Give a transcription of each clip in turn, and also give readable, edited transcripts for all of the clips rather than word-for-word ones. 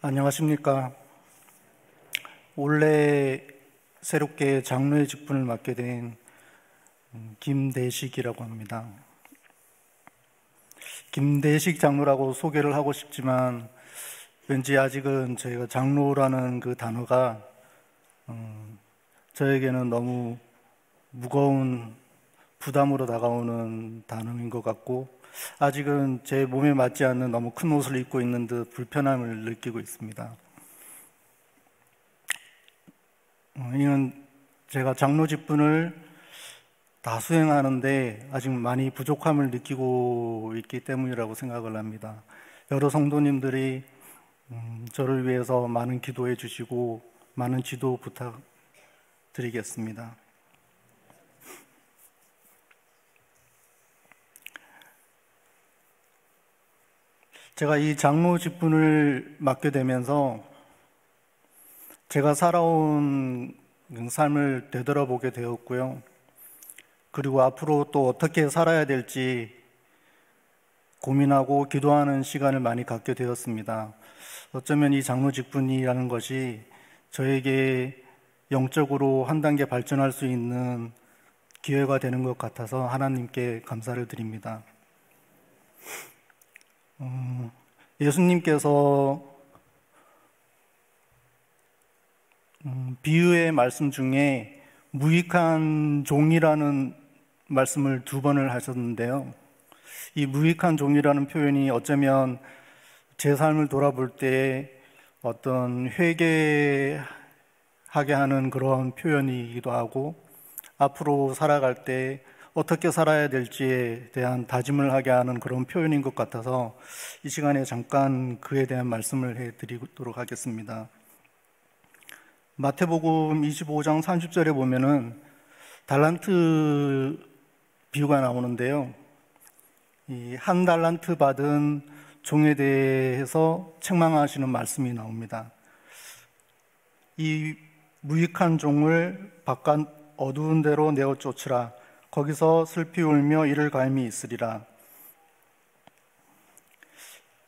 안녕하십니까. 올해 새롭게 장로의 직분을 맡게 된 김대식이라고 합니다. 김대식 장로라고 소개를 하고 싶지만 왠지 아직은 저희가 장로라는 그 단어가 저에게는 너무 무거운 부담으로 다가오는 단어인 것 같고, 아직은 제 몸에 맞지 않는 너무 큰 옷을 입고 있는 듯 불편함을 느끼고 있습니다. 이는 제가 장로 직분을 다 수행하는데 아직 많이 부족함을 느끼고 있기 때문이라고 생각을 합니다. 여러 성도님들이 저를 위해서 많은 기도해 주시고 많은 지도 부탁드리겠습니다. 제가 이 장로 직분을 맡게 되면서 제가 살아온 삶을 되돌아보게 되었고요. 그리고 앞으로 또 어떻게 살아야 될지 고민하고 기도하는 시간을 많이 갖게 되었습니다. 어쩌면 이 장로 직분이라는 것이 저에게 영적으로 한 단계 발전할 수 있는 기회가 되는 것 같아서 하나님께 감사를 드립니다. 예수님께서 비유의 말씀 중에 무익한 종이라는 말씀을 2번을 하셨는데요. 이 무익한 종이라는 표현이 어쩌면 제 삶을 돌아볼 때 어떤 회개하게 하는 그런 표현이기도 하고, 앞으로 살아갈 때 어떻게 살아야 될지에 대한 다짐을 하게 하는 그런 표현인 것 같아서 이 시간에 잠깐 그에 대한 말씀을 해드리도록 하겠습니다. 마태복음 25장 30절에 보면은 달란트 비유가 나오는데요. 이 한 달란트 받은 종에 대해서 책망하시는 말씀이 나옵니다. 이 무익한 종을 바깥 어두운 데로 내어 쫓으라. 거기서 슬피 울며 이를 갈미 있으리라.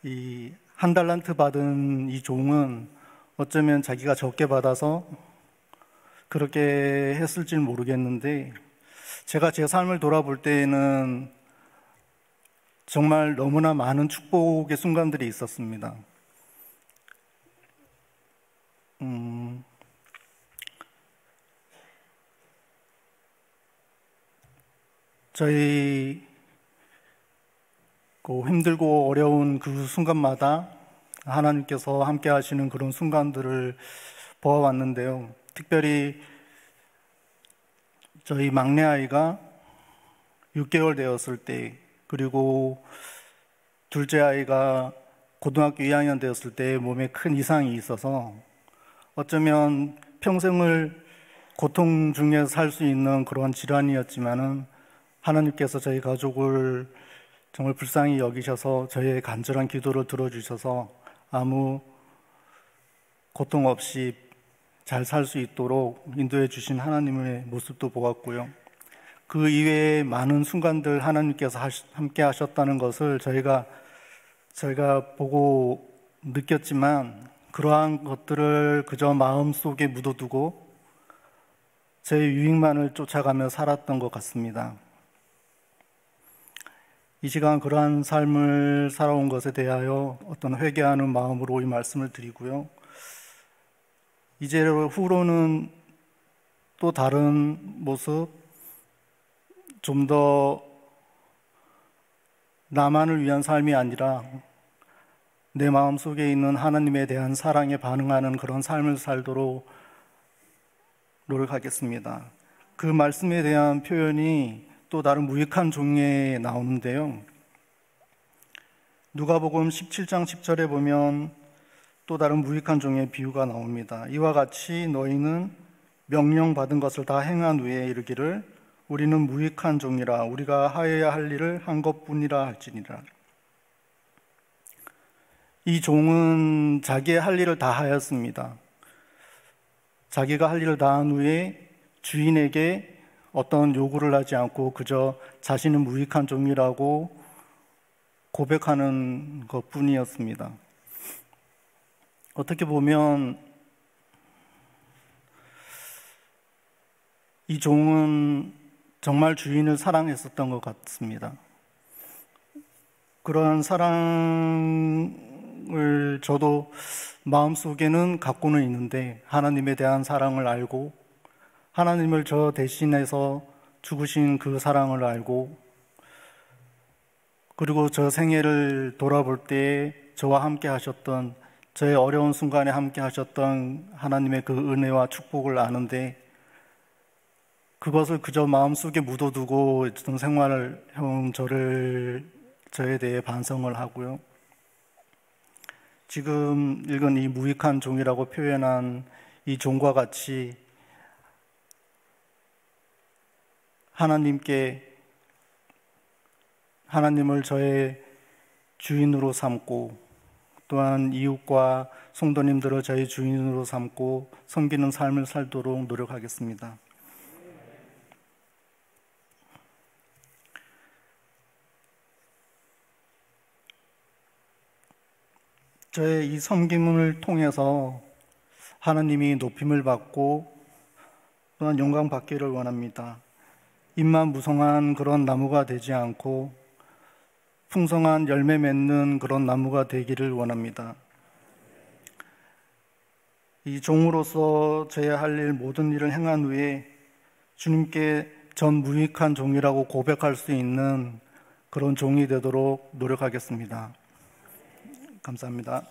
이 한 달란트 받은 이 종은 어쩌면 자기가 적게 받아서 그렇게 했을지는 모르겠는데, 제가 제 삶을 돌아볼 때에는 정말 너무나 많은 축복의 순간들이 있었습니다. 저희 힘들고 어려운 그 순간마다 하나님께서 함께 하시는 그런 순간들을 보아왔는데요. 특별히 저희 막내 아이가 6개월 되었을 때, 그리고 둘째 아이가 고등학교 2학년 되었을 때 몸에 큰 이상이 있어서 어쩌면 평생을 고통 중에 살 수 있는 그런 질환이었지만은 하나님께서 저희 가족을 정말 불쌍히 여기셔서 저희의 간절한 기도를 들어주셔서 아무 고통 없이 잘 살 수 있도록 인도해 주신 하나님의 모습도 보았고요. 그 이외에 많은 순간들 하나님께서 함께 하셨다는 것을 저희가 보고 느꼈지만, 그러한 것들을 그저 마음속에 묻어두고 제 유익만을 쫓아가며 살았던 것 같습니다. 이 시간 그러한 삶을 살아온 것에 대하여 어떤 회개하는 마음으로 이 말씀을 드리고요. 이제 후로는 또 다른 모습, 좀 더 나만을 위한 삶이 아니라 내 마음속에 있는 하나님에 대한 사랑에 반응하는 그런 삶을 살도록 노력하겠습니다. 그 말씀에 대한 표현이 또 다른 무익한 종에 나오는데요. 누가복음 17장 10절에 보면 또 다른 무익한 종의 비유가 나옵니다. 이와 같이 너희는 명령받은 것을 다 행한 후에 이르기를 우리는 무익한 종이라 우리가 하여야 할 일을 한 것뿐이라 할지니라. 이 종은 자기의 할 일을 다 하였습니다. 자기가 할 일을 다 한 후에 주인에게 어떤 요구를 하지 않고 그저 자신은 무익한 종이라고 고백하는 것뿐이었습니다. 어떻게 보면 이 종은 정말 주인을 사랑했었던 것 같습니다. 그러한 사랑을 저도 마음속에는 갖고는 있는데, 하나님에 대한 사랑을 알고 하나님을 저 대신해서 죽으신 그 사랑을 알고, 그리고 저 생애를 돌아볼 때 저와 함께 하셨던, 저의 어려운 순간에 함께 하셨던 하나님의 그 은혜와 축복을 아는데, 그것을 그저 마음속에 묻어두고 생활을 해온 저에 대해 반성을 하고요. 지금 읽은 이 무익한 종이라고 표현한 이 종과 같이 하나님을 저의 주인으로 삼고, 또한 이웃과 성도님들을 저의 주인으로 삼고 섬기는 삶을 살도록 노력하겠습니다. 저의 이 섬김을 통해서 하나님이 높임을 받고 또한 영광 받기를 원합니다. 잎만 무성한 그런 나무가 되지 않고 풍성한 열매 맺는 그런 나무가 되기를 원합니다. 이 종으로서 저의 할 일 모든 일을 행한 후에 주님께 전 무익한 종이라고 고백할 수 있는 그런 종이 되도록 노력하겠습니다. 감사합니다.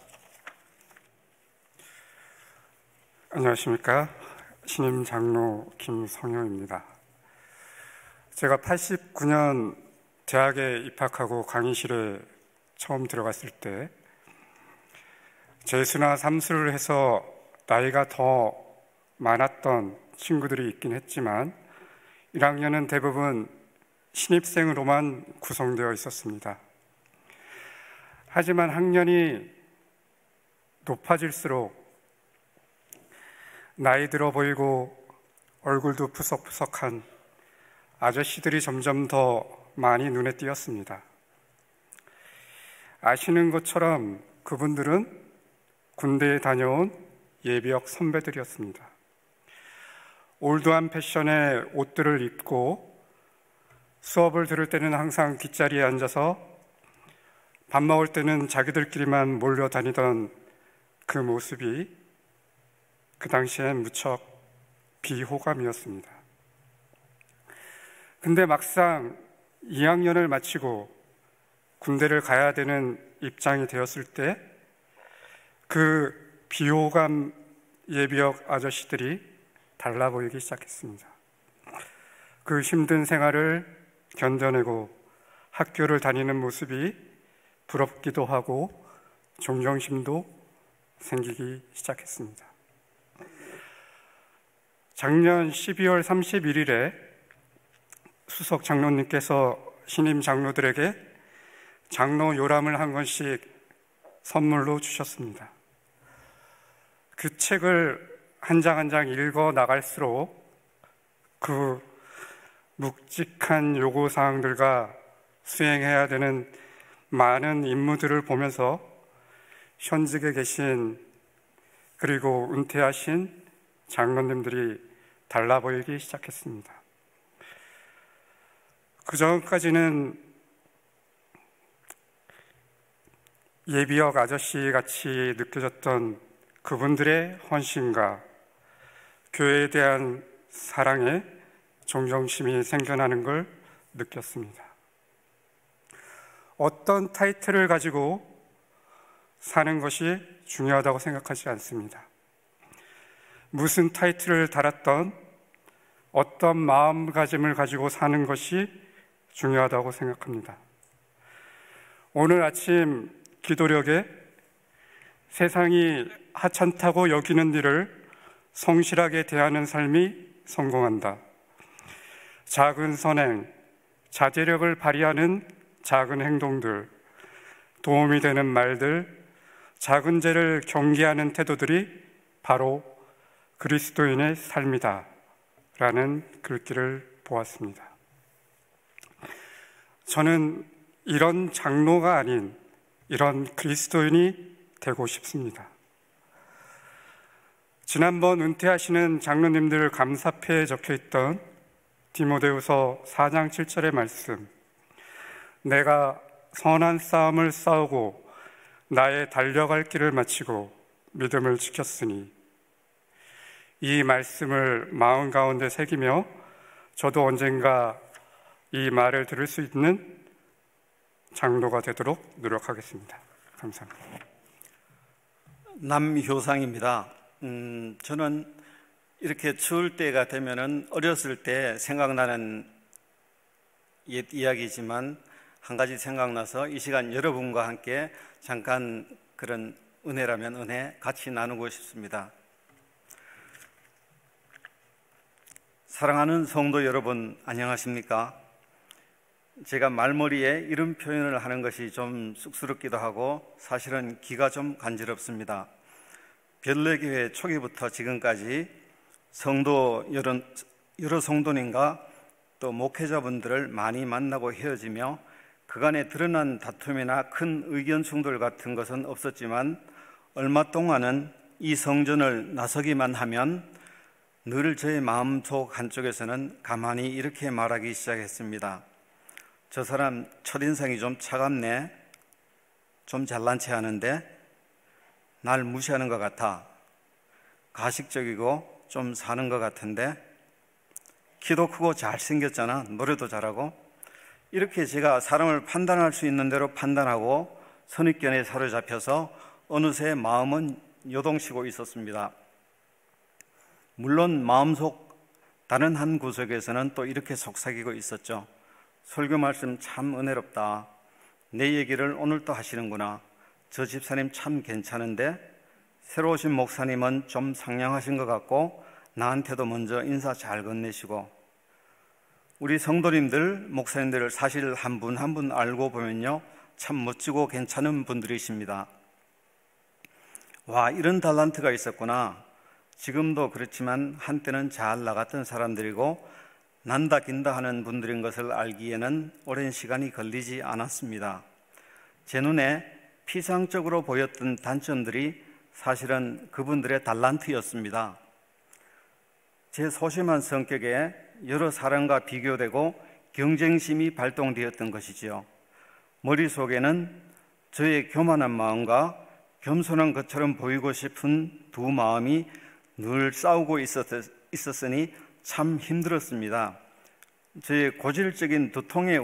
안녕하십니까. 신임 장로 김성효입니다. 제가 89년 대학에 입학하고 강의실에 처음 들어갔을 때 재수나 삼수를 해서 나이가 더 많았던 친구들이 있긴 했지만 1학년은 대부분 신입생으로만 구성되어 있었습니다. 하지만 학년이 높아질수록 나이 들어 보이고 얼굴도 푸석푸석한 아저씨들이 점점 더 많이 눈에 띄었습니다. 아시는 것처럼 그분들은 군대에 다녀온 예비역 선배들이었습니다. 올드한 패션의 옷들을 입고 수업을 들을 때는 항상 뒷자리에 앉아서 밥 먹을 때는 자기들끼리만 몰려다니던 그 모습이 그 당시엔 무척 비호감이었습니다. 근데 막상 2학년을 마치고 군대를 가야 되는 입장이 되었을 때 그 비호감 예비역 아저씨들이 달라 보이기 시작했습니다. 그 힘든 생활을 견뎌내고 학교를 다니는 모습이 부럽기도 하고 존경심도 생기기 시작했습니다. 작년 12월 31일에 수석 장로님께서 신임 장로들에게 장로 요람을 한 권씩 선물로 주셨습니다. 그 책을 한 장 한 장 읽어 나갈수록 그 묵직한 요구사항들과 수행해야 되는 많은 임무들을 보면서 현직에 계신 그리고 은퇴하신 장로님들이 달라 보이기 시작했습니다. 그 전까지는 예비역 아저씨 같이 느껴졌던 그분들의 헌신과 교회에 대한 사랑에 존경심이 생겨나는 걸 느꼈습니다. 어떤 타이틀을 가지고 사는 것이 중요하다고 생각하지 않습니다. 무슨 타이틀을 달았던 어떤 마음가짐을 가지고 사는 것이 중요하다고 생각합니다. 오늘 아침 기도력에 세상이 하찮다고 여기는 일을 성실하게 대하는 삶이 성공한다. 작은 선행, 자제력을 발휘하는 작은 행동들, 도움이 되는 말들, 작은 죄를 경계하는 태도들이 바로 그리스도인의 삶이다 라는 글귀를 보았습니다. 저는 이런 장로가 아닌 이런 그리스도인이 되고 싶습니다. 지난번 은퇴하시는 장로님들 감사패에 적혀있던 디모데후서 4장 7절의 말씀, 내가 선한 싸움을 싸우고 나의 달려갈 길을 마치고 믿음을 지켰으니, 이 말씀을 마음 가운데 새기며 저도 언젠가 이 말을 들을 수 있는 장로가 되도록 노력하겠습니다. 감사합니다. 남효상입니다. 저는 이렇게 추울 때가 되면은 어렸을 때 생각나는 옛 이야기지만 한 가지 생각나서 이 시간 여러분과 함께 잠깐 그런 은혜라면 은혜 같이 나누고 싶습니다. 사랑하는 성도 여러분, 안녕하십니까? 제가 말머리에 이런 표현을 하는 것이 좀 쑥스럽기도 하고 사실은 귀가 좀 간지럽습니다. 별내교회 초기부터 지금까지 성도 여러 성도님과 또 목회자분들을 많이 만나고 헤어지며 그간에 드러난 다툼이나 큰 의견 충돌 같은 것은 없었지만 얼마 동안은 이 성전을 나서기만 하면 늘 저의 마음속 한쪽에서는 가만히 이렇게 말하기 시작했습니다. 저 사람 첫인상이 좀 차갑네, 좀 잘난 체 하는데, 날 무시하는 것 같아, 가식적이고 좀 사는 것 같은데, 키도 크고 잘생겼잖아, 노래도 잘하고. 이렇게 제가 사람을 판단할 수 있는 대로 판단하고 선입견에 사로잡혀서 어느새 마음은 요동치고 있었습니다. 물론 마음속 다른 한 구석에서는 또 이렇게 속삭이고 있었죠. 설교 말씀 참 은혜롭다. 내 얘기를 오늘 또 하시는구나. 저 집사님 참 괜찮은데 새로 오신 목사님은 좀 상냥하신 것 같고 나한테도 먼저 인사 잘 건네시고. 우리 성도님들, 목사님들을 사실 한 분 한 분 알고 보면요, 참 멋지고 괜찮은 분들이십니다. 와, 이런 달란트가 있었구나. 지금도 그렇지만 한때는 잘 나갔던 사람들이고 난다 긴다 하는 분들인 것을 알기에는 오랜 시간이 걸리지 않았습니다. 제 눈에 피상적으로 보였던 단점들이 사실은 그분들의 달란트였습니다. 제 소심한 성격에 여러 사람과 비교되고 경쟁심이 발동되었던 것이지요. 머릿속에는 저의 교만한 마음과 겸손한 것처럼 보이고 싶은 두 마음이 늘 싸우고 있었으니 참 힘들었습니다. 저의 고질적인 두통의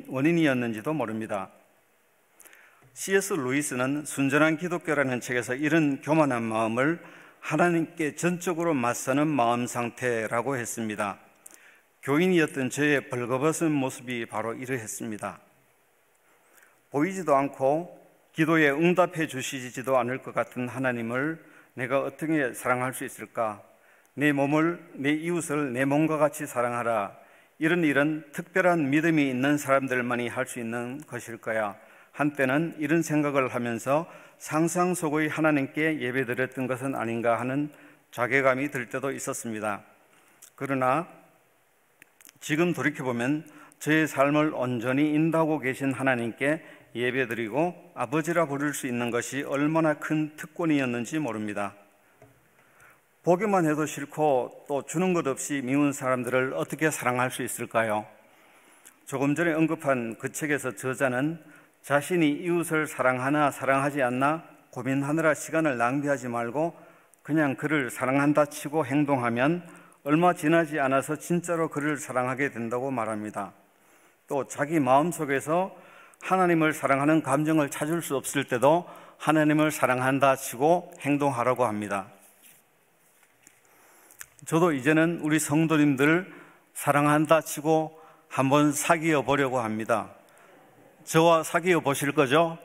원인이었는지도 모릅니다. C.S. 루이스는 순전한 기독교라는 책에서 이런 교만한 마음을 하나님께 전적으로 맞서는 마음 상태라고 했습니다. 교인이었던 저의 벌거벗은 모습이 바로 이러했습니다. 보이지도 않고 기도에 응답해 주시지도 않을 것 같은 하나님을 내가 어떻게 사랑할 수 있을까? 내 몸을, 내 이웃을 내 몸과 같이 사랑하라. 이런 특별한 믿음이 있는 사람들만이 할 수 있는 것일 거야. 한때는 이런 생각을 하면서 상상 속의 하나님께 예배드렸던 것은 아닌가 하는 자괴감이 들 때도 있었습니다. 그러나 지금 돌이켜보면 저의 삶을 온전히 인도하고 계신 하나님께 예배드리고 아버지라 부를 수 있는 것이 얼마나 큰 특권이었는지 모릅니다. 보기만 해도 싫고 또 주는 것 없이 미운 사람들을 어떻게 사랑할 수 있을까요? 조금 전에 언급한 그 책에서 저자는 자신이 이웃을 사랑하나 사랑하지 않나 고민하느라 시간을 낭비하지 말고 그냥 그를 사랑한다 치고 행동하면 얼마 지나지 않아서 진짜로 그를 사랑하게 된다고 말합니다. 또 자기 마음속에서 하나님을 사랑하는 감정을 찾을 수 없을 때도 하나님을 사랑한다 치고 행동하라고 합니다. 저도 이제는 우리 성도님들 사랑한다 치고 한번 사귀어 보려고 합니다. 저와 사귀어 보실 거죠?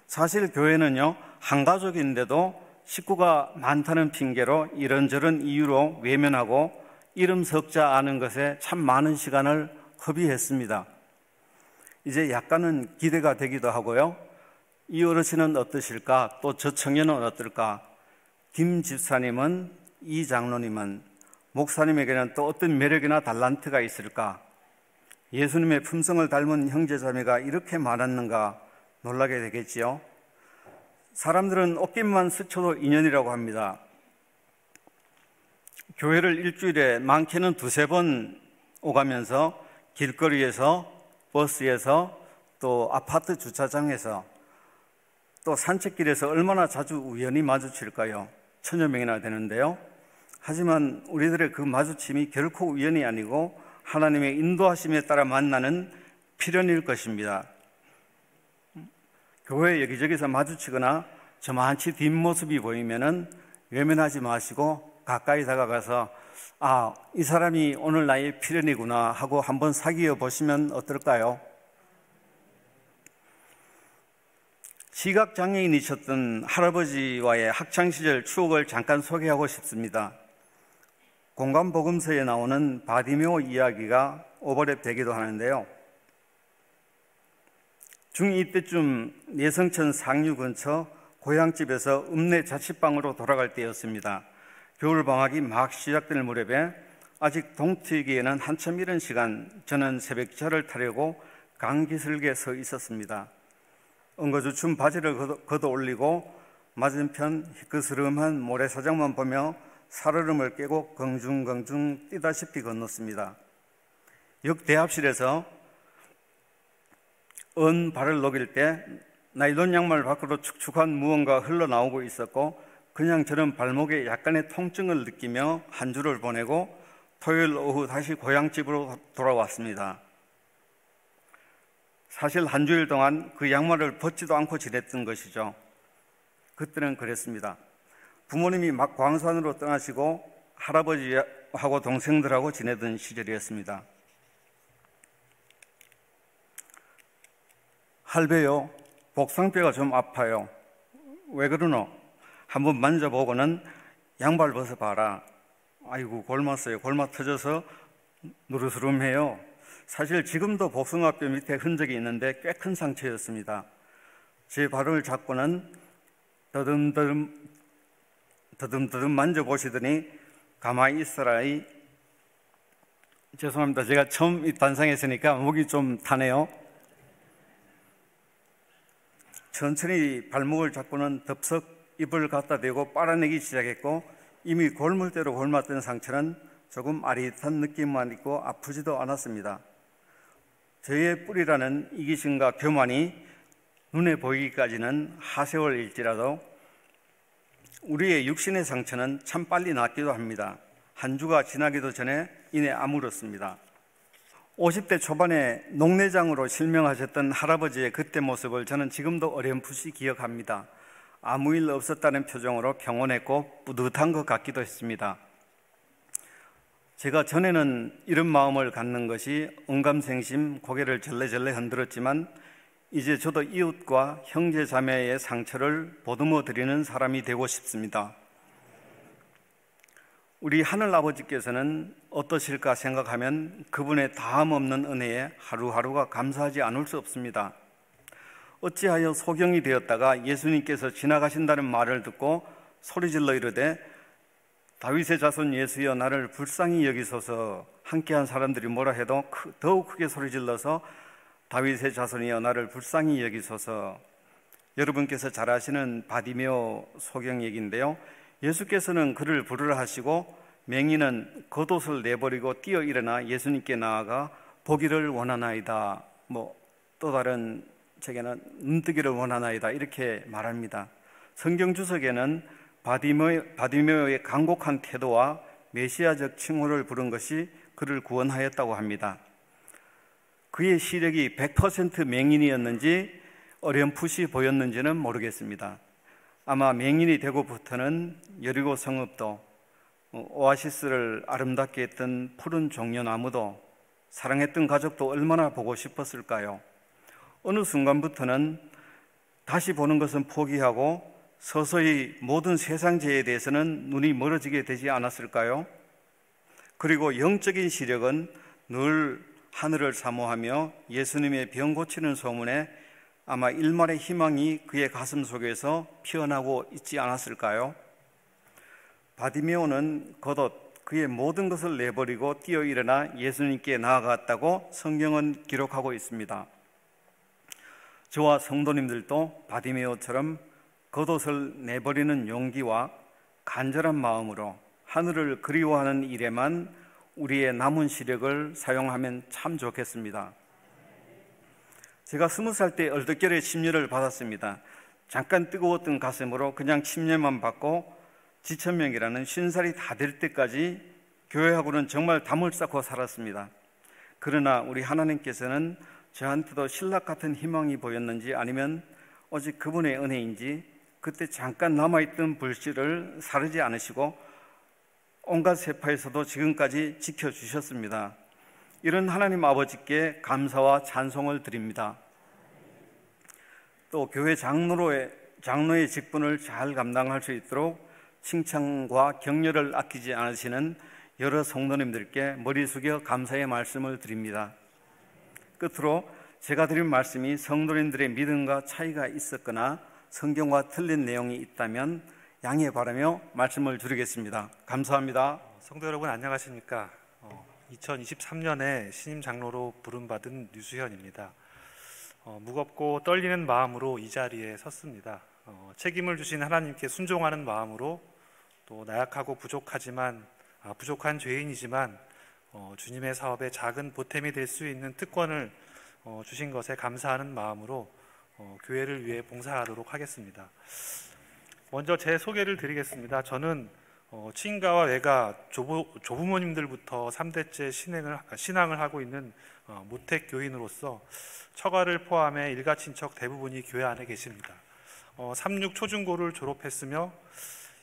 사실 교회는요, 한 가족인데도 식구가 많다는 핑계로 이런저런 이유로 외면하고 이름 석자 아는 것에 참 많은 시간을 허비했습니다. 이제 약간은 기대가 되기도 하고요. 이 어르신은 어떠실까? 또 저 청년은 어떨까? 김 집사님은, 이 장로님은, 목사님에게는 또 어떤 매력이나 달란트가 있을까? 예수님의 품성을 닮은 형제자매가 이렇게 많았는가 놀라게 되겠지요. 사람들은 옷깃만 스쳐도 인연이라고 합니다. 교회를 일주일에 많게는 2-3번 오가면서 길거리에서, 버스에서, 또 아파트 주차장에서, 또 산책길에서 얼마나 자주 우연히 마주칠까요? 1000여 명이나 되는데요. 하지만 우리들의 그 마주침이 결코 우연이 아니고 하나님의 인도하심에 따라 만나는 필연일 것입니다. 교회 여기저기서 마주치거나 저만치 뒷모습이 보이면은 외면하지 마시고 가까이 다가가서 이 사람이 오늘 나의 필연이구나 하고 한번 사귀어 보시면 어떨까요? 시각장애인이셨던 할아버지와의 학창시절 추억을 잠깐 소개하고 싶습니다. 공간복음서에 나오는 바디메오 이야기가 오버랩 되기도 하는데요. 중2 때쯤 예성천 상류 근처 고향집에서 읍내 자취방으로 돌아갈 때였습니다. 겨울방학이 막 시작될 무렵에 아직 동트이기에는 한참 이른 시간, 저는 새벽기차를 타려고 강기슭에 서 있었습니다. 엉거주춤 바지를 걷어 올리고 맞은편 희끗스름한 모래사장만 보며 살얼음을 깨고 긍중긍중 뛰다시피 건넜습니다. 역 대합실에서 발을 녹일 때 나일론 양말 밖으로 축축한 무언가 흘러나오고 있었고 그냥 저는 발목에 약간의 통증을 느끼며 한 주를 보내고 토요일 오후 다시 고향집으로 돌아왔습니다. 사실 한 주일 동안 그 양말을 벗지도 않고 지냈던 것이죠. 그때는 그랬습니다. 부모님이 막 광산으로 떠나시고 할아버지하고 동생들하고 지내던 시절이었습니다. 할배요, 복상뼈가 좀 아파요. 왜 그러노? 한번 만져보고는 양발 벗어봐라. 아이고 골랐어요. 골마 터져서 누르스름해요. 사실 지금도 복숭아뼈 밑에 흔적이 있는데 꽤 큰 상처였습니다. 제 발을 잡고는 더듬더듬 만져보시더니 가만히 있어라. 죄송합니다. 제가 처음 단상했으니까 목이 좀 타네요. 천천히 발목을 잡고는 덥석 입을 갖다 대고 빨아내기 시작했고 이미 골물대로 골맞던 상처는 조금 아릿한 느낌만 있고 아프지도 않았습니다. 저의 뿌리라는 이기심과 교만이 눈에 보이기까지는 하세월일지라도 우리의 육신의 상처는 참 빨리 낫기도 합니다. 한 주가 지나기도 전에 이내 아물었습니다. 50대 초반에 녹내장으로 실명하셨던 할아버지의 그때 모습을 저는 지금도 어렴풋이 기억합니다. 아무 일 없었다는 표정으로 평온했고 뿌듯한 것 같기도 했습니다. 제가 전에는 이런 마음을 갖는 것이 언감생심 고개를 절레절레 흔들었지만 이제 저도 이웃과 형제 자매의 상처를 보듬어 드리는 사람이 되고 싶습니다. 우리 하늘아버지께서는 어떠실까 생각하면 그분의 다함없는 은혜에 하루하루가 감사하지 않을 수 없습니다. 어찌하여 소경이 되었다가 예수님께서 지나가신다는 말을 듣고 소리질러 이르되 다윗의 자손 예수여 나를 불쌍히 여기소서. 함께한 사람들이 뭐라 해도 더욱 크게 소리질러서 다윗의 자손이여 나를 불쌍히 여기소서. 여러분께서 잘 아시는 바디메오 소경 얘기인데요. 예수께서는 그를 부르라 하시고 맹인은 겉옷을 내버리고 뛰어 일어나 예수님께 나아가 보기를 원하나이다. 또 다른 책에는 눈뜨기를 원하나이다 이렇게 말합니다. 성경 주석에는 바디메오의 간곡한 태도와 메시아적 칭호를 부른 것이 그를 구원하였다고 합니다. 그의 시력이 100% 맹인이었는지 어렴풋이 보였는지는 모르겠습니다. 아마 맹인이 되고부터는 여리고 성읍도 오아시스를 아름답게 했던 푸른 종려나무도 사랑했던 가족도 얼마나 보고 싶었을까요? 어느 순간부터는 다시 보는 것은 포기하고 서서히 모든 세상재에 대해서는 눈이 멀어지게 되지 않았을까요? 그리고 영적인 시력은 늘 하늘을 사모하며 예수님의 병 고치는 소문에 아마 일말의 희망이 그의 가슴 속에서 피어나고 있지 않았을까요? 바디메오는 겉옷 그의 모든 것을 내버리고 뛰어 일어나 예수님께 나아갔다고 성경은 기록하고 있습니다. 저와 성도님들도 바디메오처럼 겉옷을 내버리는 용기와 간절한 마음으로 하늘을 그리워하는 일에만 우리의 남은 시력을 사용하면 참 좋겠습니다. 제가 20살 때 얼떨결에 침례를 받았습니다. 잠깐 뜨거웠던 가슴으로 그냥 침례만 받고 지천명이라는 50살이 다 될 때까지 교회하고는 정말 담을 쌓고 살았습니다. 그러나 우리 하나님께서는 저한테도 신락 같은 희망이 보였는지 아니면 오직 그분의 은혜인지 그때 잠깐 남아있던 불씨를 사르지 않으시고 온갖 세파에서도 지금까지 지켜주셨습니다. 이런 하나님 아버지께 감사와 찬송을 드립니다. 또 교회 장로의 직분을 잘 감당할 수 있도록 칭찬과 격려를 아끼지 않으시는 여러 성도님들께 머리 숙여 감사의 말씀을 드립니다. 끝으로 제가 드린 말씀이 성도님들의 믿음과 차이가 있었거나 성경과 틀린 내용이 있다면 양해 바라며 말씀을 드리겠습니다. 감사합니다. 성도 여러분 안녕하십니까? 2023년에 신임 장로로 부름받은 류수현입니다. 무겁고 떨리는 마음으로 이 자리에 섰습니다. 책임을 주신 하나님께 순종하는 마음으로 또 나약하고 부족한 죄인이지만 주님의 사업에 작은 보탬이 될 수 있는 특권을 주신 것에 감사하는 마음으로 교회를 위해 봉사하도록 하겠습니다. 먼저 제 소개를 드리겠습니다. 저는 친가와 외가, 조부모님들부터 3대째 신앙을 하고 있는 모택 교인으로서 처가를 포함해 일가 친척 대부분이 교회 안에 계십니다. 36 초중고를 졸업했으며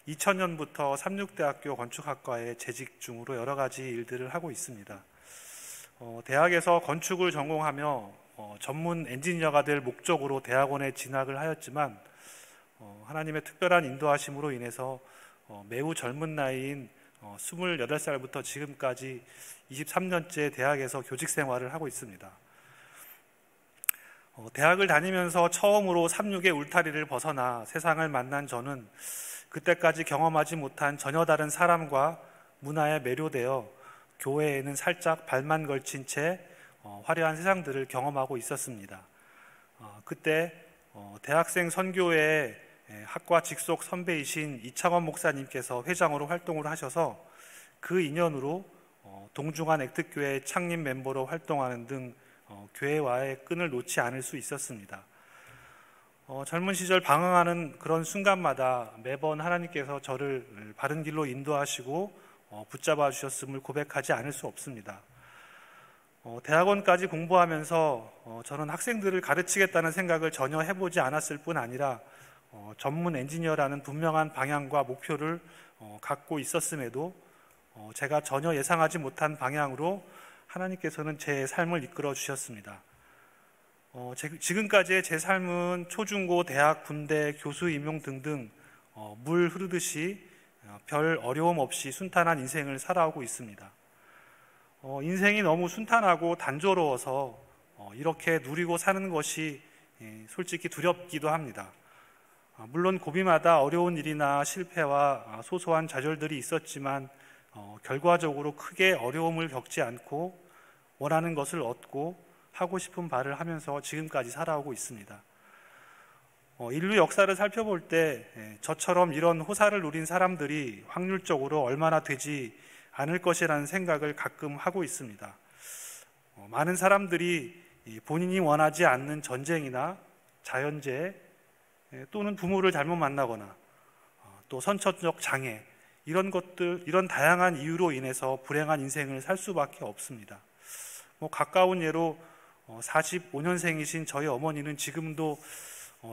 2000년부터 36대학교 건축학과에 재직 중으로 여러 가지 일들을 하고 있습니다. 대학에서 건축을 전공하며 전문 엔지니어가 될 목적으로 대학원에 진학을 하였지만 하나님의 특별한 인도하심으로 인해서 매우 젊은 나이인 28살부터 지금까지 23년째 대학에서 교직 생활을 하고 있습니다. 대학을 다니면서 처음으로 36의 울타리를 벗어나 세상을 만난 저는 그때까지 경험하지 못한 전혀 다른 사람과 문화에 매료되어 교회에는 살짝 발만 걸친 채 화려한 세상들을 경험하고 있었습니다. 그때 대학생 선교회 학과 직속 선배이신 이창원 목사님께서 회장으로 활동을 하셔서 그 인연으로 동중한 액트교회 창립 멤버로 활동하는 등 교회와의 끈을 놓지 않을 수 있었습니다. 젊은 시절 방황하는 그런 순간마다 매번 하나님께서 저를 바른 길로 인도하시고 붙잡아 주셨음을 고백하지 않을 수 없습니다. 대학원까지 공부하면서 저는 학생들을 가르치겠다는 생각을 전혀 해보지 않았을 뿐 아니라 전문 엔지니어라는 분명한 방향과 목표를 갖고 있었음에도 제가 전혀 예상하지 못한 방향으로 하나님께서는 제 삶을 이끌어 주셨습니다. 지금까지의 제 삶은 초중고, 대학, 군대, 교수 임용 등등 물 흐르듯이 별 어려움 없이 순탄한 인생을 살아오고 있습니다. 인생이 너무 순탄하고 단조로워서 이렇게 누리고 사는 것이 솔직히 두렵기도 합니다. 물론 고비마다 어려운 일이나 실패와 소소한 좌절들이 있었지만 결과적으로 크게 어려움을 겪지 않고 원하는 것을 얻고 하고 싶은 바를 하면서 지금까지 살아오고 있습니다. 인류 역사를 살펴볼 때 저처럼 이런 호사를 누린 사람들이 확률적으로 얼마나 되지 않을 것이라는 생각을 가끔 하고 있습니다. 많은 사람들이 본인이 원하지 않는 전쟁이나 자연재해 또는 부모를 잘못 만나거나 또 선천적 장애 이런 다양한 이유로 인해서 불행한 인생을 살 수밖에 없습니다. 가까운 예로 45년생이신 저희 어머니는 지금도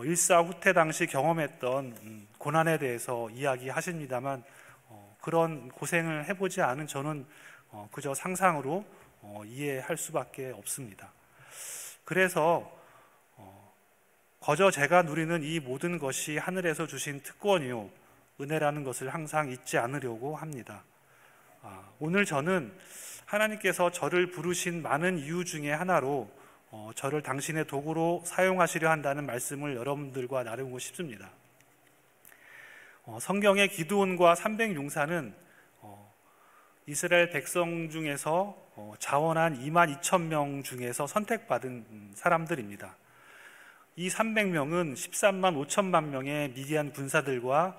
일사후퇴 당시 경험했던 고난에 대해서 이야기하십니다만 그런 고생을 해보지 않은 저는 그저 상상으로 이해할 수밖에 없습니다. 그래서 거저 제가 누리는 이 모든 것이 하늘에서 주신 특권이요 은혜라는 것을 항상 잊지 않으려고 합니다. 오늘 저는 하나님께서 저를 부르신 많은 이유 중에 하나로 저를 당신의 도구로 사용하시려 한다는 말씀을 여러분들과 나누고 싶습니다. 성경의 기드온과 300용사는 이스라엘 백성 중에서 자원한 22,000명 중에서 선택받은 사람들입니다. 이 300명은 13만 5천만 명의 미디안 군사들과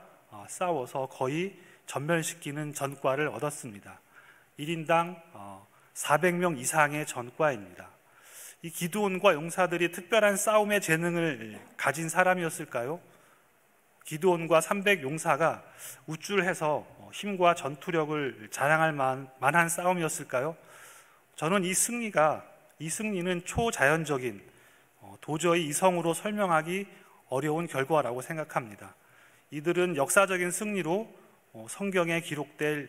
싸워서 거의 전멸시키는 전과를 얻었습니다. 1인당 400명 이상의 전과입니다. 이 기드온과 용사들이 특별한 싸움의 재능을 가진 사람이었을까요? 기드온과 300 용사가 우쭐해서 힘과 전투력을 자랑할 만한 싸움이었을까요? 저는 이 승리는 초자연적인, 도저히 이성으로 설명하기 어려운 결과라고 생각합니다. 이들은 역사적인 승리로 성경에 기록될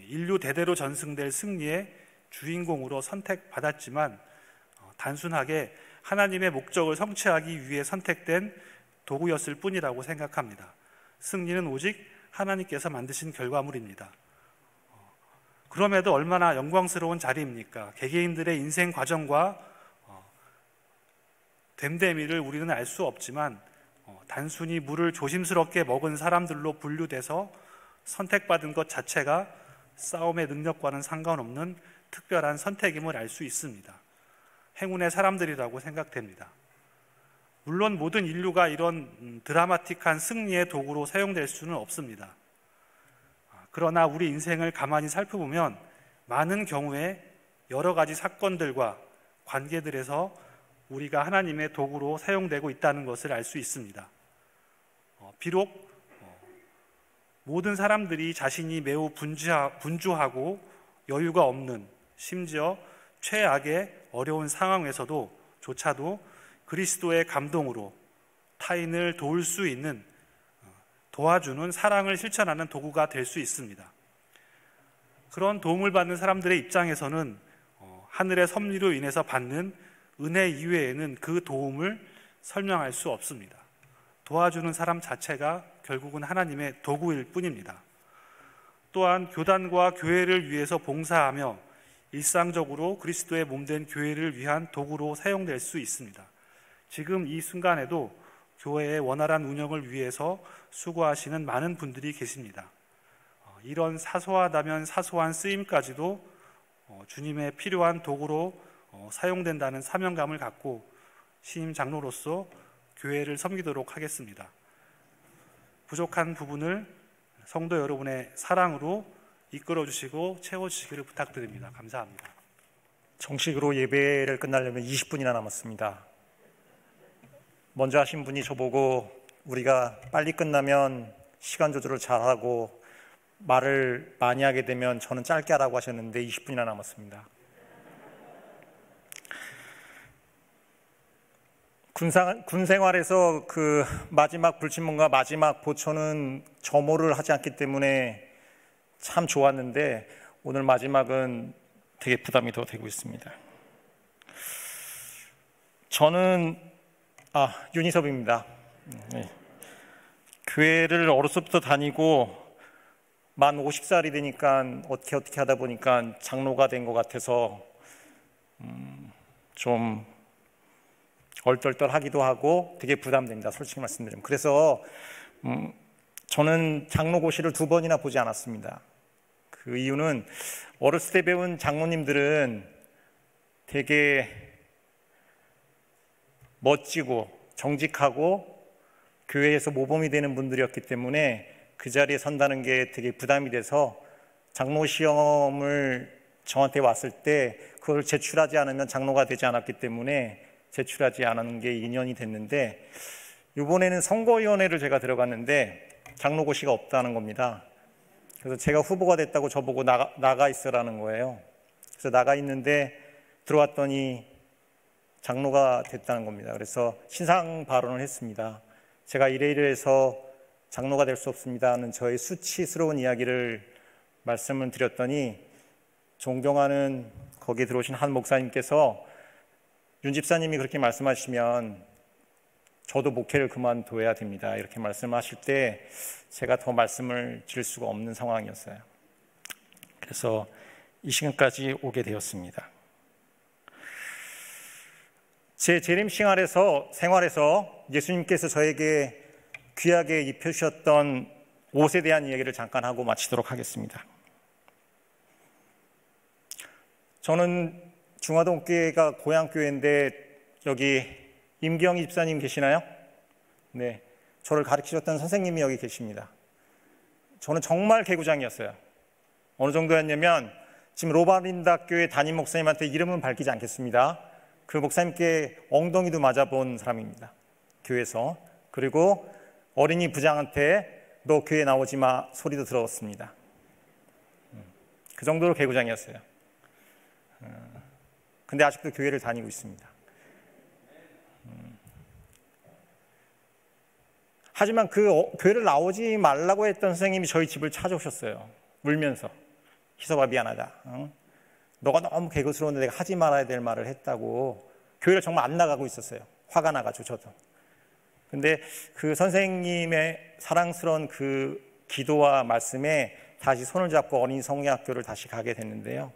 인류 대대로 전승될 승리의 주인공으로 선택받았지만 단순하게 하나님의 목적을 성취하기 위해 선택된 도구였을 뿐이라고 생각합니다. 승리는 오직 하나님께서 만드신 결과물입니다. 그럼에도 얼마나 영광스러운 자리입니까? 개개인들의 인생 과정과 됨됨이를 우리는 알 수 없지만 단순히 물을 조심스럽게 먹은 사람들로 분류돼서 선택받은 것 자체가 싸움의 능력과는 상관없는 특별한 선택임을 알 수 있습니다. 행운의 사람들이라고 생각됩니다. 물론 모든 인류가 이런 드라마틱한 승리의 도구로 사용될 수는 없습니다. 그러나 우리 인생을 가만히 살펴보면 많은 경우에 여러 가지 사건들과 관계들에서 우리가 하나님의 도구로 사용되고 있다는 것을 알 수 있습니다. 비록 모든 사람들이 자신이 매우 분주하고 여유가 없는, 심지어 최악의 어려운 상황에서조차도 그리스도의 감동으로 타인을 도울 수 있는, 도와주는 사랑을 실천하는 도구가 될 수 있습니다. 그런 도움을 받는 사람들의 입장에서는 하늘의 섭리로 인해서 받는 은혜 이외에는 그 도움을 설명할 수 없습니다. 도와주는 사람 자체가 결국은 하나님의 도구일 뿐입니다. 또한 교단과 교회를 위해서 봉사하며 일상적으로 그리스도의 몸된 교회를 위한 도구로 사용될 수 있습니다. 지금 이 순간에도 교회의 원활한 운영을 위해서 수고하시는 많은 분들이 계십니다. 이런 사소하다면 사소한 쓰임까지도 주님의 필요한 도구로 사용된다는 사명감을 갖고 신임 장로로서 교회를 섬기도록 하겠습니다. 부족한 부분을 성도 여러분의 사랑으로 이끌어 주시고 채워 주시기를 부탁드립니다. 감사합니다. 정식으로 예배를 끝나려면 20분이나 남았습니다. 먼저 하신 분이 저보고 우리가 빨리 끝나면 시간 조절을 잘하고 말을 많이 하게 되면 저는 짧게 하라고 하셨는데 20분이나 남았습니다. 군 생활에서 그 마지막 불침문과 마지막 보초는 점호를 하지 않기 때문에 참 좋았는데 오늘 마지막은 되게 부담이 더 되고 있습니다. 저는 윤희섭입니다. 네. 교회를 어렸을 때부터 다니고 만 50살이 되니까 어떻게 하다 보니까 장로가 된 것 같아서 좀 얼떨떨하기도 하고 되게 부담됩니다. 솔직히 말씀드리면. 그래서 저는 장로고시를 2번이나 보지 않았습니다. 그 이유는 어렸을 때 배운 장로님들은 되게 멋지고 정직하고 교회에서 모범이 되는 분들이었기 때문에 그 자리에 선다는 게 되게 부담이 돼서 장로 시험을 저한테 왔을 때 그걸 제출하지 않으면 장로가 되지 않았기 때문에 제출하지 않은 게 2년이 됐는데 이번에는 선거위원회를 제가 들어갔는데 장로고시가 없다는 겁니다. 그래서 제가 후보가 됐다고 저보고 나가 있으라는 거예요. 그래서 나가 있는데 들어왔더니 장로가 됐다는 겁니다. 그래서 신상 발언을 했습니다. 제가 이래서 장로가 될 수 없습니다는 저의 수치스러운 이야기를 말씀을 드렸더니 존경하는 거기에 들어오신 한 목사님께서 윤 집사님이 그렇게 말씀하시면 저도 목회를 그만둬야 됩니다. 이렇게 말씀하실 때 제가 더 말씀을 드릴 수가 없는 상황이었어요. 그래서 이 시간까지 오게 되었습니다. 제 재림 생활에서 예수님께서 저에게 귀하게 입혀주셨던 옷에 대한 이야기를 잠깐 하고 마치도록 하겠습니다. 저는 중화동교회가 고향교회인데 여기 임기영 집사님 계시나요? 네, 저를 가르치셨던 선생님이 여기 계십니다. 저는 정말 개구장이었어요. 어느 정도였냐면 지금 로바린다 교회 담임 목사님한테 이름은 밝히지 않겠습니다. 그 목사님께 엉덩이도 맞아본 사람입니다. 교회에서. 그리고 어린이 부장한테 너 교회 나오지 마 소리도 들었습니다. 그 정도로 개구장이었어요. 근데 아직도 교회를 다니고 있습니다. 하지만 그 교회를 나오지 말라고 했던 선생님이 저희 집을 찾아오셨어요. 울면서. 희석아 미안하다. 너가 너무 개구스러운데 내가 하지 말아야 될 말을 했다고. 교회를 정말 안 나가고 있었어요. 화가 나가지고 저도. 근데 그 선생님의 사랑스러운 그 기도와 말씀에 다시 손을 잡고 어린이 성경학교를 다시 가게 됐는데요.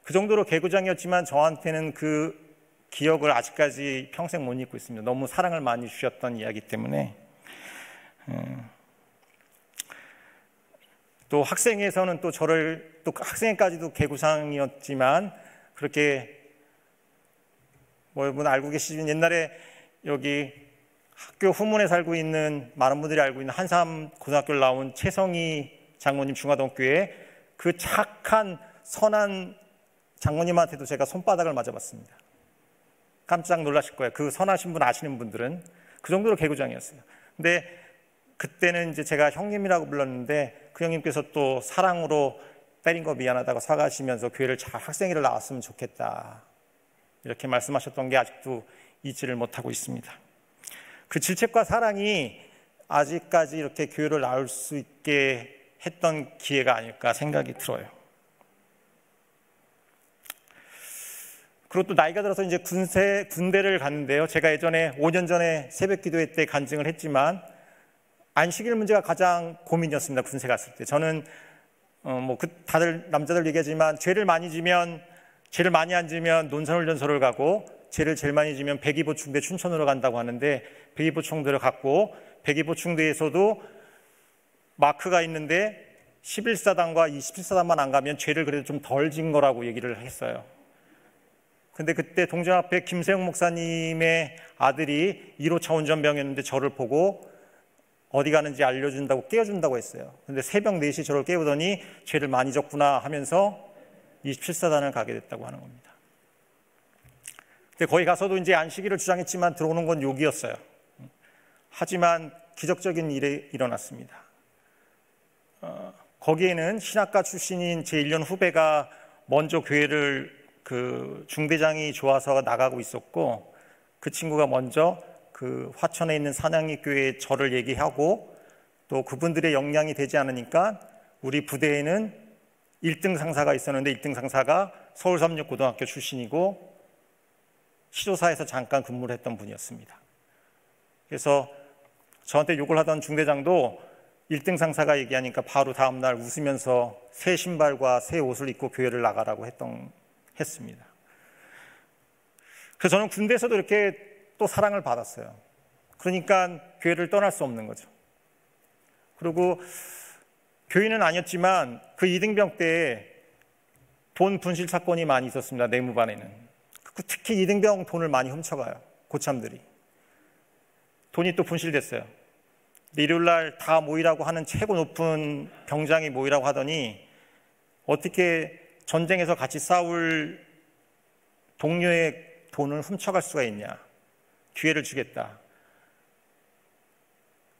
그 정도로 개구장이었지만 저한테는 그 기억을 아직까지 평생 못 잊고 있습니다. 너무 사랑을 많이 주셨던 이야기 때문에. 또 학생회에서는 또 저를, 또 학생회까지도 개구장이었지만 그렇게 뭐 여러분 알고 계시지만 옛날에 여기 학교 후문에 살고 있는 많은 분들이 알고 있는 한삼 고등학교를 나온 최성희 장모님 중화동교회 그 착한 선한 장모님한테도 제가 손바닥을 맞아봤습니다. 깜짝 놀라실 거예요. 그 선하신 분 아시는 분들은. 그 정도로 개구장이었어요. 근데 그때는 이제 제가 형님이라고 불렀는데 그 형님께서 또 사랑으로 때린 거 미안하다고 사과하시면서 교회를 잘 학생회를 나왔으면 좋겠다. 이렇게 말씀하셨던 게 아직도 잊지를 못하고 있습니다. 그 질책과 사랑이 아직까지 이렇게 교회를 나올 수 있게 했던 기회가 아닐까 생각이 들어요. 그리고 또 나이가 들어서 이제 군대를 갔는데요. 제가 예전에 5년 전에 새벽 기도회 때 간증을 했지만 안식일 문제가 가장 고민이었습니다. 군세 갔을 때. 저는 다들 남자들 얘기하지만 죄를 많이 안 지면 논산훈련소를 가고 죄를 제일 많이 지면 백이보충대 춘천으로 간다고 하는데 백이보충대를 갔고 백이보충대에서도 마크가 있는데 11사단과 27사단만 안 가면 죄를 그래도 좀 덜 진 거라고 얘기를 했어요. 근데 그때 동정 앞에 김세영 목사님의 아들이 1호차 운전병이었는데 저를 보고 어디 가는지 알려준다고 깨워준다고 했어요. 근데 새벽 4시 저를 깨우더니 죄를 많이 졌구나 하면서 27사단을 가게 됐다고 하는 겁니다. 근데 거기 가서도 이제 안식일을 주장했지만 들어오는 건 욕이었어요. 하지만 기적적인 일이 일어났습니다. 거기에는 신학과 출신인 제 1년 후배가 먼저 교회를 그 중대장이 좋아서 나가고 있었고 그 친구가 먼저 그 화천에 있는 산양리 교회에 저를 얘기하고 또 그분들의 역량이 되지 않으니까 우리 부대에는 1등 상사가 있었는데 1등 상사가 서울삼육고등학교 출신이고 시조사에서 잠깐 근무를 했던 분이었습니다. 그래서 저한테 욕을 하던 중대장도 1등 상사가 얘기하니까 바로 다음날 웃으면서 새 신발과 새 옷을 입고 교회를 나가라고 했습니다. 그래서 저는 군대에서도 이렇게 또 사랑을 받았어요. 그러니까 교회를 떠날 수 없는 거죠. 그리고 교인은 아니었지만 그 이등병 때 돈 분실 사건이 많이 있었습니다. 내무반에는. 특히 이등병 돈을 많이 훔쳐가요. 고참들이. 돈이 또 분실됐어요. 일요일날 다 모이라고 하는 최고 높은 병장이 모이라고 하더니 어떻게 전쟁에서 같이 싸울 동료의 돈을 훔쳐갈 수가 있냐. 기회를 주겠다.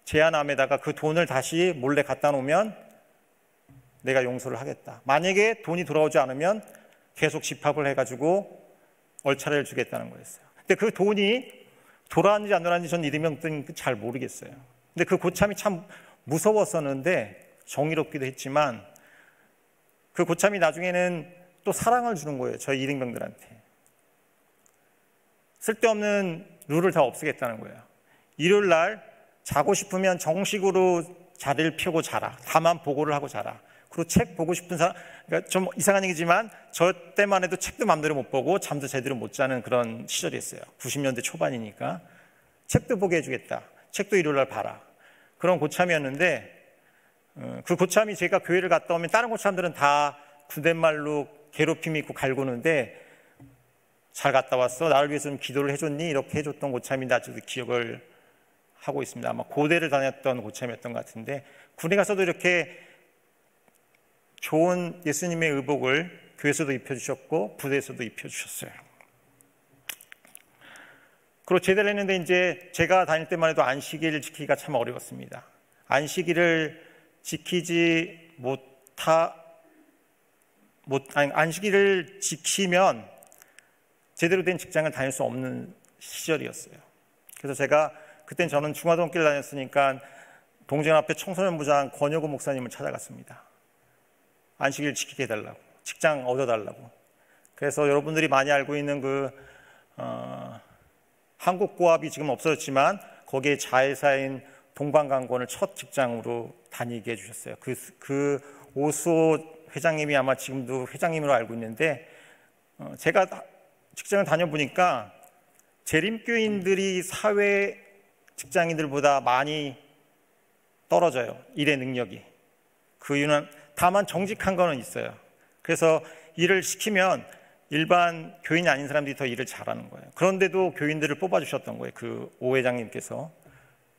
제안함에다가 그 돈을 다시 몰래 갖다 놓으면 내가 용서를 하겠다. 만약에 돈이 돌아오지 않으면 계속 집합을 해가지고 얼차례를 주겠다는 거였어요. 근데 그 돈이 돌아왔는지 안 돌아왔는지 전 이등병들은 잘 모르겠어요. 근데 그 고참이 참 무서웠었는데 정의롭기도 했지만 그 고참이 나중에는 또 사랑을 주는 거예요. 저희 이등병들한테. 쓸데없는 룰을 다 없애겠다는 거예요. 일요일 날 자고 싶으면 정식으로 자리를 펴고 자라. 다만 보고를 하고 자라. 그리고 책 보고 싶은 사람, 그러니까 좀 이상한 얘기지만 저 때만 해도 책도 마음대로 못 보고 잠도 제대로 못 자는 그런 시절이었어요. 90년대 초반이니까. 책도 보게 해주겠다. 책도 일요일 날 봐라. 그런 고참이었는데 그 고참이 제가 교회를 갔다 오면 다른 고참들은 다 군대말로 괴롭힘이 있고 갈구는데 잘 갔다 왔어? 나를 위해서 좀 기도를 해줬니? 이렇게 해줬던 고참인데 아직도 기억을 하고 있습니다. 아마 고대를 다녔던 고참이었던 것 같은데, 군에 가서도 이렇게 좋은 예수님의 의복을 교회에서도 입혀주셨고 부대에서도 입혀주셨어요. 그리고 제대를 했는데 이제 제가 다닐 때만 해도 안식일을 지키기가 참 어려웠습니다. 안식일을 지키지 안식일을 지키면 제대로 된 직장을 다닐 수 없는 시절이었어요. 그래서 제가 그땐 저는 중화동길 다녔으니까 동전 앞에 청소년부장 권효구 목사님을 찾아갔습니다. 안식일 지키게 해달라고, 직장 얻어달라고. 그래서 여러분들이 많이 알고 있는 한국고압이 지금 없어졌지만 거기에 자회사인 동방강권을 첫 직장으로 다니게 해주셨어요. 그 오수호 회장님이 아마 지금도 회장님으로 알고 있는데, 제가 직장을 다녀보니까 재림교인들이 사회 직장인들보다 많이 떨어져요. 일의 능력이. 그 이유는 다만 정직한 거는 있어요. 그래서 일을 시키면 일반 교인이 아닌 사람들이 더 일을 잘하는 거예요. 그런데도 교인들을 뽑아주셨던 거예요. 그 오 회장님께서.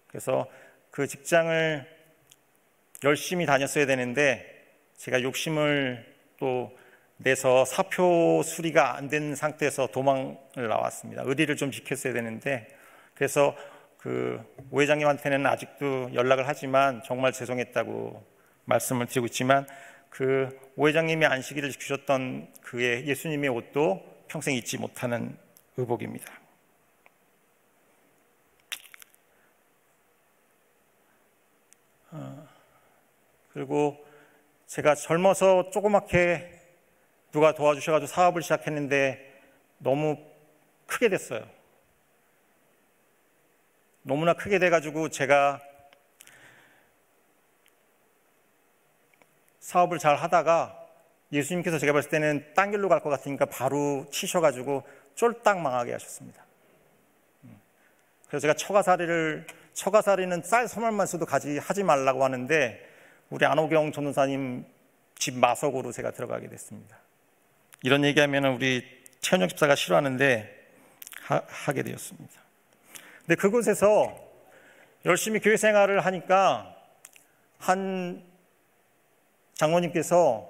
그래서 그 직장을 열심히 다녔어야 되는데 제가 욕심을 또 내서 사표 수리가 안 된 상태에서 도망을 나왔습니다. 의리를 좀 지켰어야 되는데, 그래서 그 오 회장님한테는 아직도 연락을 하지만 정말 죄송했다고 말씀을 드리고 있지만, 그 오 회장님이 안식일을 지키셨던 그의 예수님의 옷도 평생 잊지 못하는 의복입니다. 그리고 제가 젊어서 조그맣게 누가 도와주셔가지고 사업을 시작했는데 너무 크게 됐어요. 너무나 크게 돼가지고 제가 사업을 잘 하다가 예수님께서 제가 봤을 때는 딴 길로 갈 것 같으니까 바로 치셔가지고 쫄딱 망하게 하셨습니다. 그래서 제가 처가살이는 쌀 소말만 써도 하지 말라고 하는데 우리 안호경 전도사님 집 마석으로 제가 들어가게 됐습니다. 이런 얘기하면 우리 최현정 집사가 싫어하는데 하게 되었습니다. 근데 그곳에서 열심히 교회 생활을 하니까 한 장모님께서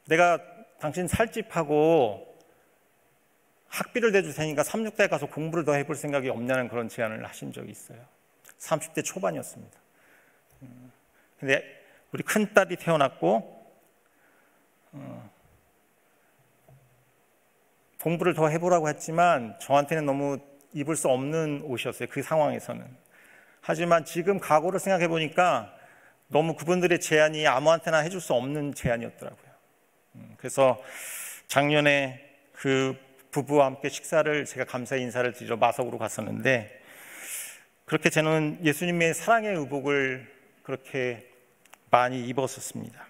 내가 당신 살집하고 학비를 대줄 테니까 36대에 가서 공부를 더 해볼 생각이 없냐는 그런 제안을 하신 적이 있어요. 30대 초반이었습니다. 근데 우리 큰딸이 태어났고 공부를 더 해보라고 했지만 저한테는 너무 입을 수 없는 옷이었어요. 그 상황에서는. 하지만 지금 각오를 생각해 보니까 너무 그분들의 제안이 아무한테나 해줄 수 없는 제안이었더라고요. 그래서 작년에 그 부부와 함께 식사를 제가 감사의 인사를 드리러 마석으로 갔었는데, 그렇게 저는 예수님의 사랑의 의복을 그렇게 많이 입었었습니다.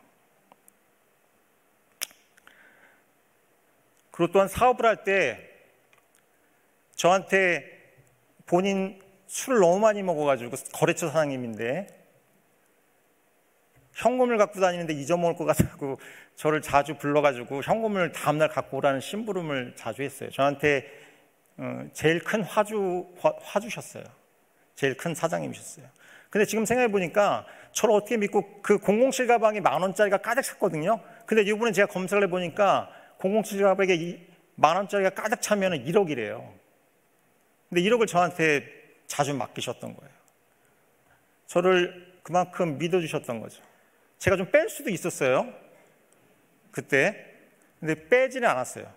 그리고 또한 사업을 할 때 저한테 본인 술을 너무 많이 먹어가지고, 거래처 사장님인데 현금을 갖고 다니는데 잊어먹을 것 같다고 저를 자주 불러가지고 현금을 다음날 갖고 오라는 심부름을 자주 했어요. 저한테 제일 큰 화주셨어요. 제일 큰 사장님이셨어요. 근데 지금 생각해보니까 저를 어떻게 믿고 그 007 가방이 10,000원짜리가 가득 찼거든요. 근데 이번에 제가 검색을 해보니까 007 가방에 10,000원짜리가 가득 차면 1억이래요. 근데 1억을 저한테 자주 맡기셨던 거예요. 저를 그만큼 믿어주셨던 거죠. 제가 좀 뺄 수도 있었어요, 그때. 근데 빼지는 않았어요.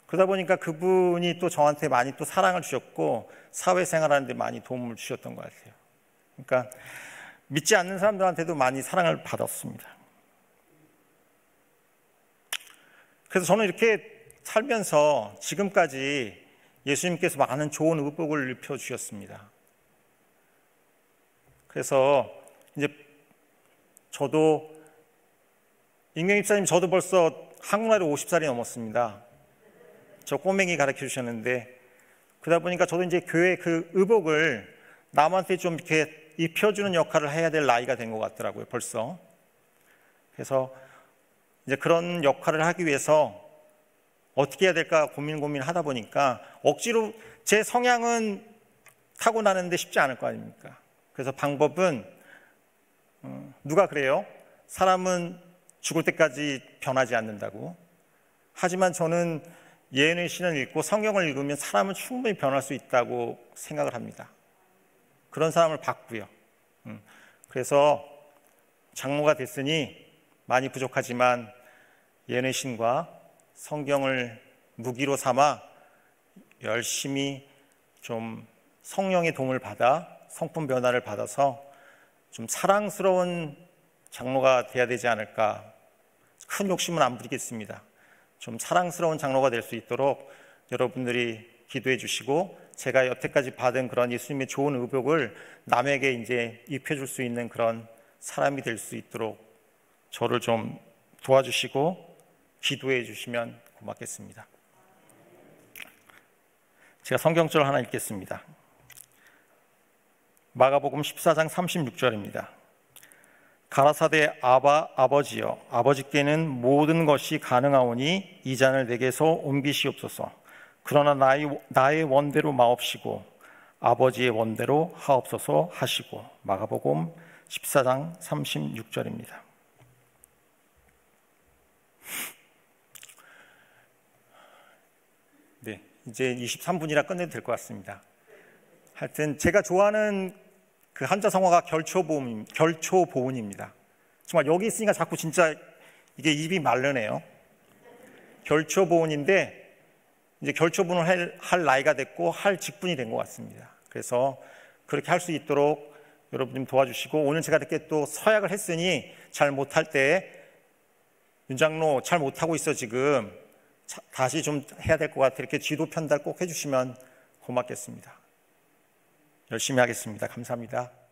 그러다 보니까 그분이 또 저한테 많이 또 사랑을 주셨고 사회생활하는 데 많이 도움을 주셨던 것 같아요. 그러니까 믿지 않는 사람들한테도 많이 사랑을 받았습니다. 그래서 저는 이렇게 살면서 지금까지 예수님께서 많은 좋은 의복을 입혀주셨습니다. 그래서 이제 저도, 임경 집사님, 저도 벌써 한국나이로 50살이 넘었습니다. 저 꼬맹이 가르쳐 주셨는데, 그러다 보니까 저도 이제 교회 그 의복을 남한테 좀 이렇게 입혀주는 역할을 해야 될 나이가 된 것 같더라고요, 벌써. 그래서 이제 그런 역할을 하기 위해서 어떻게 해야 될까 고민하다 보니까 억지로 제 성향은 타고나는데 쉽지 않을 거 아닙니까? 그래서 방법은 누가 그래요? 사람은 죽을 때까지 변하지 않는다고. 하지만 저는 예언의 신을 읽고 성경을 읽으면 사람은 충분히 변할 수 있다고 생각을 합니다. 그런 사람을 봤고요. 그래서 장로가 됐으니 많이 부족하지만 예언의 신과 성경을 무기로 삼아 열심히 좀 성령의 도움을 받아 성품 변화를 받아서 좀 사랑스러운 장로가 돼야 되지 않을까. 큰 욕심은 안 부리겠습니다. 좀 사랑스러운 장로가 될 수 있도록 여러분들이 기도해 주시고 제가 여태까지 받은 그런 예수님의 좋은 의복을 남에게 이제 입혀줄 수 있는 그런 사람이 될 수 있도록 저를 좀 도와주시고 기도해 주시면 고맙겠습니다. 제가 성경절 하나 읽겠습니다. 마가복음 14장 36절입니다. 가라사대 아버지여 아버지께는 모든 것이 가능하오니 이 잔을 내게서 옮기시옵소서. 그러나 나의 원대로 마옵시고 아버지의 원대로 하옵소서 하시고. 마가복음 14장 36절입니다. 네, 이제 23분이라 끝내도 될 것 같습니다. 하여튼 제가 좋아하는 그 한자 성어가 결초보은입니다. 정말 여기 있으니까 자꾸 진짜 이게 입이 마르네요. 결초보은인데 이제 결초보은을 할 나이가 됐고 할 직분이 된 것 같습니다. 그래서 그렇게 할 수 있도록 여러분 좀 도와주시고, 오늘 제가 이렇게 또 서약을 했으니 잘 못할 때 윤 장로 잘 못하고 있어 지금 다시 좀 해야 될 것 같아 이렇게 지도 편달 꼭 해주시면 고맙겠습니다. 열심히 하겠습니다. 감사합니다.